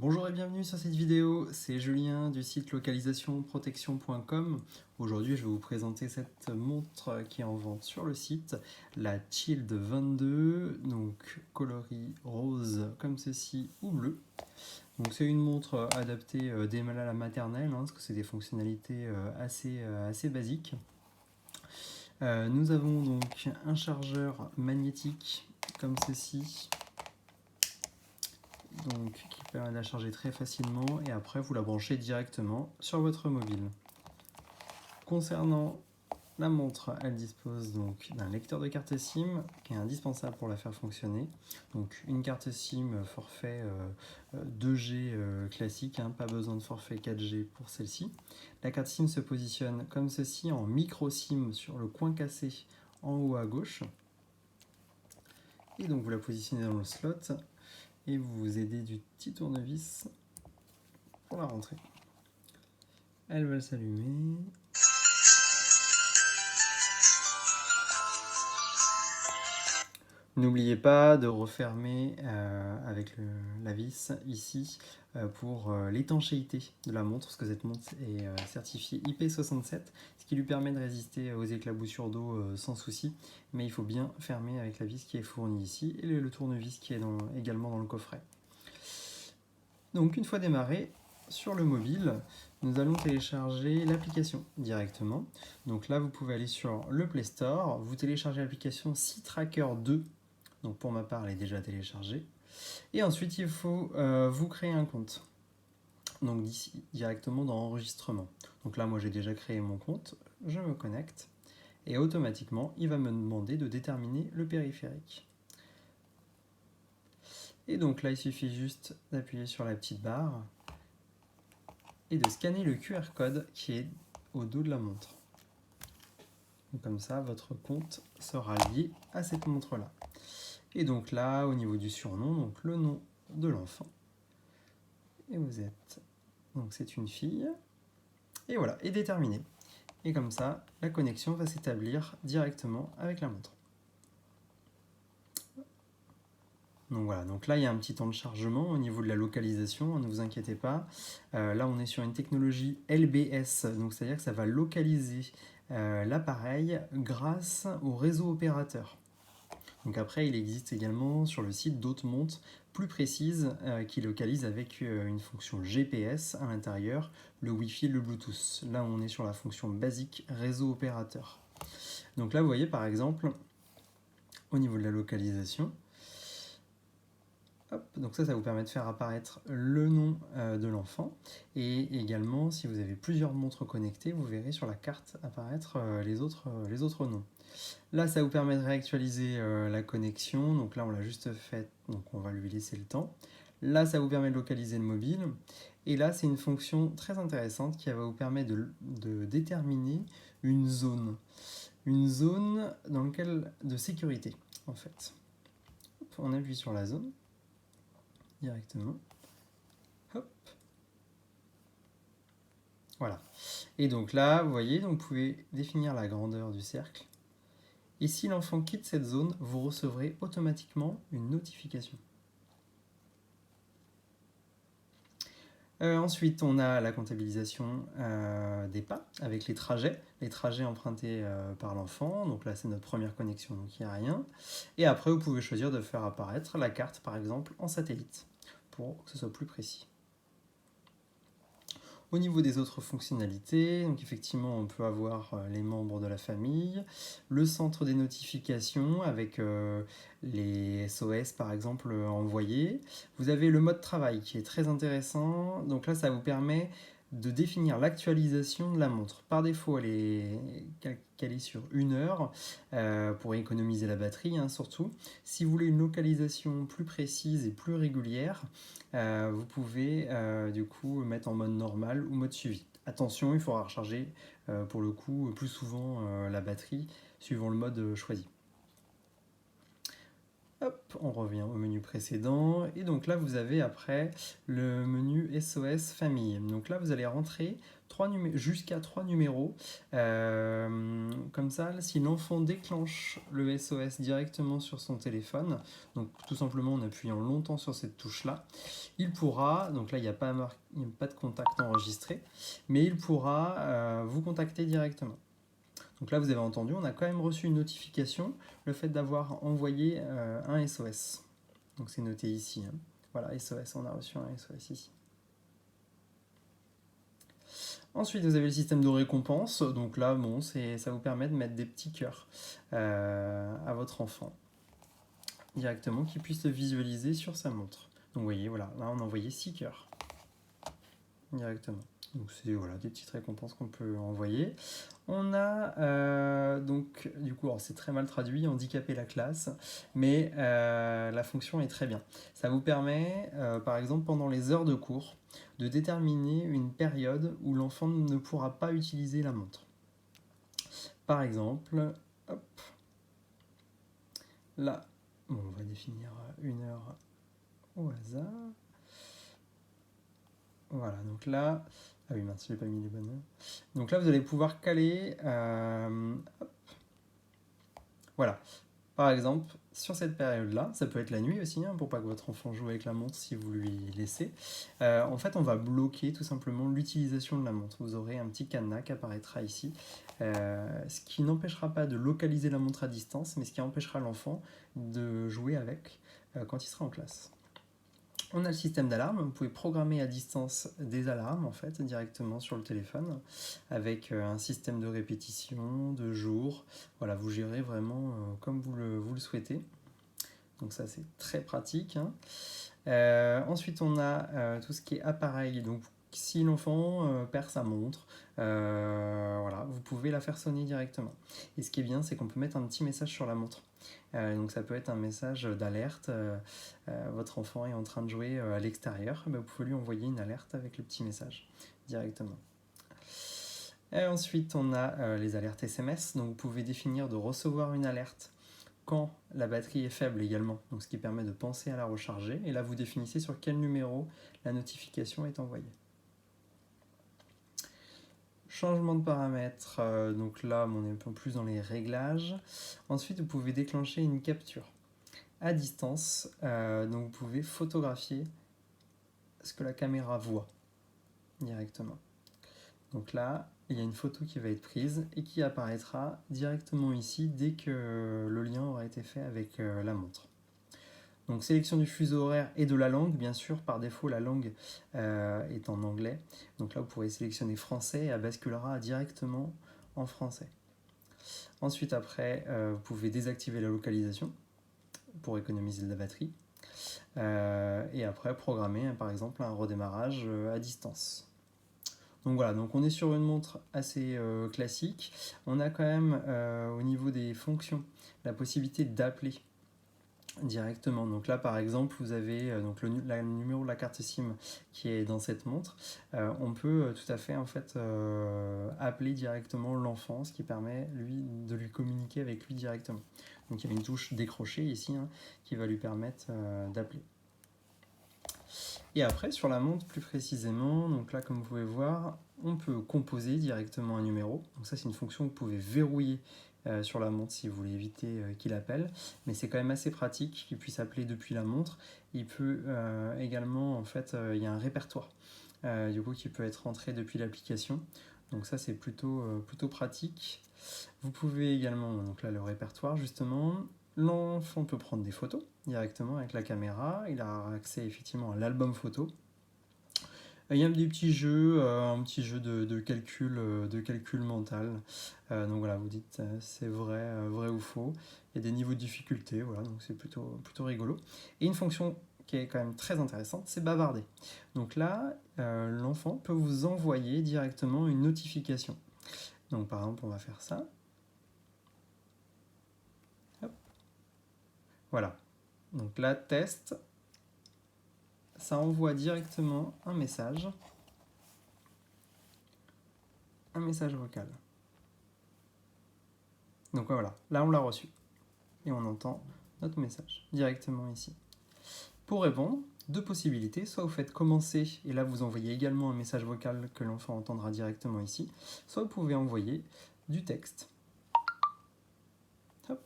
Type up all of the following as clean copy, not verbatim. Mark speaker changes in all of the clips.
Speaker 1: Bonjour et bienvenue sur cette vidéo, c'est Julien du site localisationprotection.com. Aujourd'hui je vais vous présenter cette montre qui est en vente sur le site, la Child 22, donc coloris rose comme ceci ou bleu. Donc c'est une montre adaptée dès la maternelle, parce que c'est des fonctionnalités assez basiques. Nous avons donc un chargeur magnétique comme ceci, donc qui permet de la charger très facilement et après vous la branchez directement sur votre mobile. Concernant la montre, elle dispose donc d'un lecteur de carte SIM qui est indispensable pour la faire fonctionner. Donc une carte SIM forfait 2G classique, pas besoin de forfait 4G pour celle-ci. La carte SIM se positionne comme ceci en micro SIM sur le coin cassé en haut à gauche. Et donc vous la positionnez dans le slot et vous vous aidez du petit tournevis pour la rentrée. Elle va s'allumer. N'oubliez pas de refermer avec la vis ici pour l'étanchéité de la montre, parce que cette montre est certifiée IP67, ce qui lui permet de résister aux éclaboussures d'eau sans souci, mais il faut bien fermer avec la vis qui est fournie ici et le tournevis qui est également dans le coffret. Donc une fois démarré, sur le mobile, nous allons télécharger l'application directement. Donc là, vous pouvez aller sur le Play Store, vous téléchargez l'application C-Tracker 2. Donc pour ma part, elle est déjà téléchargée. Et ensuite, il faut vous créer un compte. Donc d'ici, directement dans Enregistrement. Donc là, moi, j'ai déjà créé mon compte. Je me connecte. Et automatiquement, il va me demander de déterminer le périphérique. Et donc là, il suffit juste d'appuyer sur la petite barre et de scanner le QR code qui est au dos de la montre. Donc comme ça, votre compte sera lié à cette montre-là. Et donc là, au niveau du surnom, donc le nom de l'enfant. Et vous êtes... Donc c'est une fille. Et voilà, et déterminé. Et comme ça, la connexion va s'établir directement avec la montre. Donc voilà, donc là il y a un petit temps de chargement au niveau de la localisation, ne vous inquiétez pas. Là on est sur une technologie LBS, donc c'est-à-dire que ça va localiser l'appareil grâce au réseau opérateur. Donc après il existe également sur le site d'autres montres plus précises qui localisent avec une fonction GPS à l'intérieur, le Wi-Fi et le Bluetooth. Là on est sur la fonction basique réseau opérateur. Donc là vous voyez par exemple au niveau de la localisation, hop, donc ça vous permet de faire apparaître le nom de l'enfant. Et également, si vous avez plusieurs montres connectées, vous verrez sur la carte apparaître les autres noms. Là, ça vous permet de réactualiser la connexion. Donc là, on l'a juste fait, donc on va lui laisser le temps. Là, ça vous permet de localiser le mobile. Et là, c'est une fonction très intéressante qui va vous permettre de déterminer une zone. Une zone dans laquelle, de sécurité, en fait. On appuie sur la zone directement. Hop. Voilà. Et donc là, vous voyez, donc vous pouvez définir la grandeur du cercle. Et si l'enfant quitte cette zone, vous recevrez automatiquement une notification. Ensuite, on a la comptabilisation des pas avec les trajets empruntés par l'enfant. Donc là, c'est notre première connexion, donc il n'y a rien. Et après, vous pouvez choisir de faire apparaître la carte, par exemple, en satellite, pour que ce soit plus précis. Au niveau des autres fonctionnalités, donc effectivement on peut avoir les membres de la famille, le centre des notifications avec les SOS par exemple envoyés. Vous avez le mode travail qui est très intéressant, donc là ça vous permet de définir l'actualisation de la montre. Par défaut elle est calée sur 1 heure pour économiser la batterie surtout. Si vous voulez une localisation plus précise et plus régulière, vous pouvez du coup mettre en mode normal ou mode suivi. Attention, il faudra recharger pour le coup plus souvent la batterie suivant le mode choisi. Hop, on revient au menu précédent. Et donc là, vous avez après le menu SOS famille. Donc là, vous allez rentrer jusqu'à 3 numéros. Comme ça, si l'enfant déclenche le SOS directement sur son téléphone, donc tout simplement en appuyant longtemps sur cette touche-là, il pourra, donc là, il n'y a pas de contact enregistré, mais il pourra vous contacter directement. Donc là, vous avez entendu, on a quand même reçu une notification, le fait d'avoir envoyé un SOS. Donc c'est noté ici. Hein. Voilà, SOS, on a reçu un SOS ici. Ensuite, vous avez le système de récompense. Donc là, bon, ça vous permet de mettre des petits cœurs à votre enfant directement, qu'il puisse le visualiser sur sa montre. Donc vous voyez, voilà, là on a envoyé 6 cœurs directement. Donc c'est voilà, des petites récompenses qu'on peut envoyer. On a donc, du coup, c'est très mal traduit, handicaper la classe, mais la fonction est très bien. Ça vous permet, par exemple, pendant les heures de cours, de déterminer une période où l'enfant ne pourra pas utiliser la montre. Par exemple, hop, là, bon, on va définir une heure au hasard. Voilà, donc là, ah oui, mince, je n'ai pas mis les bonnes heures. Donc là, vous allez pouvoir caler, hop, voilà, par exemple, sur cette période-là, ça peut être la nuit aussi, hein, pour pas que votre enfant joue avec la montre si vous lui laissez. En fait, on va bloquer tout simplement l'utilisation de la montre. Vous aurez un petit cadenas qui apparaîtra ici, ce qui n'empêchera pas de localiser la montre à distance, mais ce qui empêchera l'enfant de jouer avec quand il sera en classe. On a le système d'alarme, vous pouvez programmer à distance des alarmes en fait directement sur le téléphone avec un système de répétition, de jours. Voilà, vous gérez vraiment comme vous le souhaitez. Donc ça c'est très pratique. Hein. Ensuite on a tout ce qui est appareil. Donc si l'enfant perd sa montre, voilà, vous pouvez la faire sonner directement. Et ce qui est bien, c'est qu'on peut mettre un petit message sur la montre. Donc ça peut être un message d'alerte, votre enfant est en train de jouer à l'extérieur, vous pouvez lui envoyer une alerte avec le petit message directement. Et ensuite on a les alertes SMS, donc vous pouvez définir de recevoir une alerte quand la batterie est faible également, donc ce qui permet de penser à la recharger, et là vous définissez sur quel numéro la notification est envoyée. Changement de paramètres, donc là on est un peu plus dans les réglages. Ensuite vous pouvez déclencher une capture à distance, donc vous pouvez photographier ce que la caméra voit directement. Donc là il y a une photo qui va être prise et qui apparaîtra directement ici dès que le lien aura été fait avec la montre. Donc sélection du fuseau horaire et de la langue, bien sûr, par défaut la langue est en anglais. Donc là vous pourrez sélectionner français et elle basculera directement en français. Ensuite après, vous pouvez désactiver la localisation pour économiser de la batterie. Et après programmer par exemple un redémarrage à distance. Donc voilà, donc on est sur une montre assez classique. On a quand même au niveau des fonctions la possibilité d'appeler directement. Donc là par exemple vous avez donc le numéro de la carte SIM qui est dans cette montre. On peut tout à fait en fait appeler directement l'enfant, ce qui permet de lui communiquer avec lui directement. Donc il y a une touche décrocher ici hein, qui va lui permettre d'appeler. Et après sur la montre plus précisément, donc là comme vous pouvez voir, on peut composer directement un numéro. Donc ça c'est une fonction que vous pouvez verrouiller sur la montre si vous voulez éviter qu'il appelle, mais c'est quand même assez pratique qu'il puisse appeler depuis la montre. Il peut également, en fait, il y a un répertoire du coup qui peut être entré depuis l'application, donc ça c'est plutôt pratique. Vous pouvez également, donc là le répertoire justement, l'enfant peut prendre des photos directement avec la caméra, il a accès effectivement à l'album photo. Il y a des petits jeux, un petit jeu de calcul mental. Donc voilà, vous dites c'est vrai ou faux. Il y a des niveaux de difficulté, voilà, donc c'est plutôt rigolo. Et une fonction qui est quand même très intéressante, c'est bavarder. Donc là, l'enfant peut vous envoyer directement une notification. Donc par exemple, on va faire ça. Hop. Voilà. Donc là, test. Ça envoie directement un message vocal. Donc voilà, là on l'a reçu. Et on entend notre message directement ici. Pour répondre, deux possibilités, soit vous faites commencer et là vous envoyez également un message vocal que l'enfant entendra directement ici, soit vous pouvez envoyer du texte. Hop.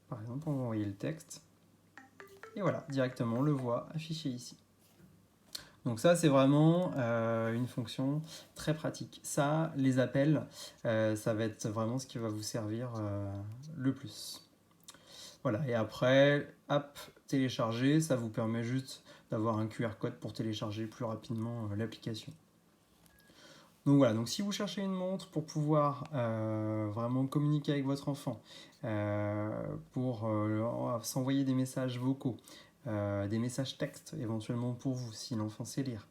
Speaker 1: Par exemple, on va envoyer le texte et voilà, directement on le voit affiché ici. Donc ça, c'est vraiment une fonction très pratique. Ça, les appels, ça va être vraiment ce qui va vous servir le plus. Voilà, et après, app télécharger, ça vous permet juste d'avoir un QR code pour télécharger plus rapidement l'application. Donc voilà, donc si vous cherchez une montre pour pouvoir vraiment communiquer avec votre enfant, pour s'envoyer des messages vocaux, des messages textes éventuellement pour vous si l'enfant sait lire,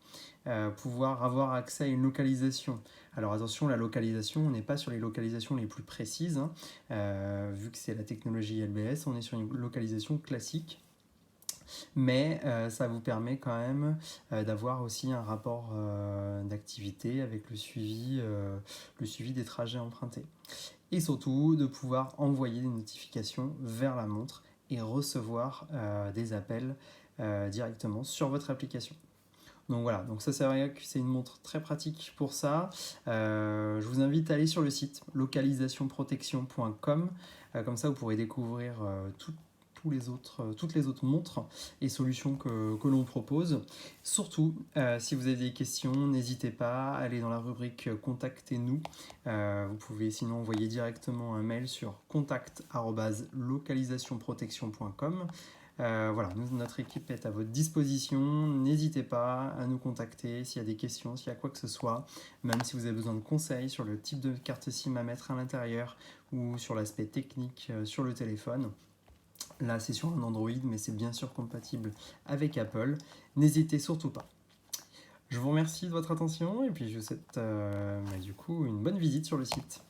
Speaker 1: pouvoir avoir accès à une localisation. Alors attention, la localisation, on n'est pas sur les localisations les plus précises, hein, vu que c'est la technologie LBS, on est sur une localisation classique. Mais ça vous permet quand même d'avoir aussi un rapport d'activité avec le suivi des trajets empruntés. Et surtout de pouvoir envoyer des notifications vers la montre et recevoir des appels directement sur votre application. Donc voilà, donc ça c'est vrai que c'est une montre très pratique pour ça. Je vous invite à aller sur le site localisationprotection.com, comme ça vous pourrez découvrir toutes les autres montres et solutions que l'on propose. Surtout, si vous avez des questions, n'hésitez pas à aller dans la rubrique Contactez-nous. Vous pouvez sinon envoyer directement un mail sur contact@localisationprotection.com. Voilà, notre équipe est à votre disposition. N'hésitez pas à nous contacter s'il y a des questions, s'il y a quoi que ce soit, même si vous avez besoin de conseils sur le type de carte SIM à mettre à l'intérieur ou sur l'aspect technique sur le téléphone. Là, c'est sur un Android, mais c'est bien sûr compatible avec Apple. N'hésitez surtout pas. Je vous remercie de votre attention et puis je vous souhaite du coup une bonne visite sur le site.